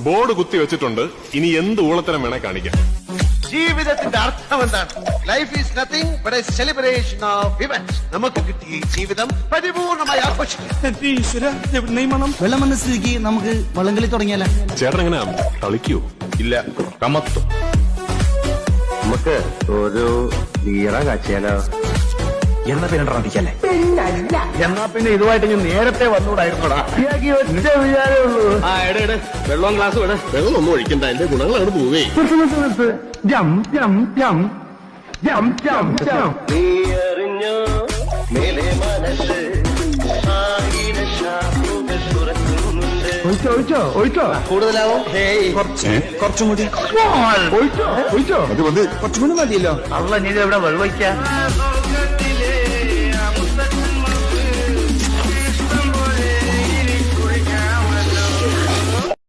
Board കുത്തി വെച്ചിട്ടുണ്ട്. ഇനി എന്ത് ഊളത്തരം വേണേ കാണിക്കാം. ജീവിതത്തിന്റെ അർത്ഥം എന്താണ്? Life is nothing but A celebration of events. നമുക്ക് കിട്ടിയ ഈ ജീവിതം പരിപൂർണമായി ആഘോഷിക്കും. വെള്ളം വന്ന സ്ഥിതിക്ക് നമുക്ക് വള്ളംകളി തുടങ്ങിയാലോ? ചേട്ടൻ എങ്ങനെ കളിക്കൂ? ഇല്ല, കമത്തും. നമുക്ക് ഒരു വീറ കാച്ചിയാലോ? എന്ന പേരിടറിക്കല്ലേ? എന്നാ പിന്നെ ഇതുമായിട്ട് ഞാൻ നേരത്തെ വന്നുകൂടായിരുന്നോടാ. ഒറ്റ വിചാരേ ഉള്ളൂ. വെള്ളം ഗ്ലാസ് വേണേ. വെള്ളം ഒന്നും ഒഴിക്കണ്ട, എന്റെ ഗുണങ്ങളാണ് പോവേ. ജം ജം ജം ജം ജം ജം. നീ അറിഞ്ഞോ മേലെ മനസ്സ് ആയിരം ശാഖകൾ തുറക്കുന്നുണ്ട്. ഒഴിച്ചോ ഒഴിച്ചോ ഒഴിച്ചോ. കൂടുതലാവും. കുറച്ചും കൂടി ഒഴിച്ചോ ഒഴിച്ചോ. കുറച്ചും കൂടി മതിയല്ലോ. അല്ല നീ ഇവിടെ വെള്ളമൊഴിക്കാം.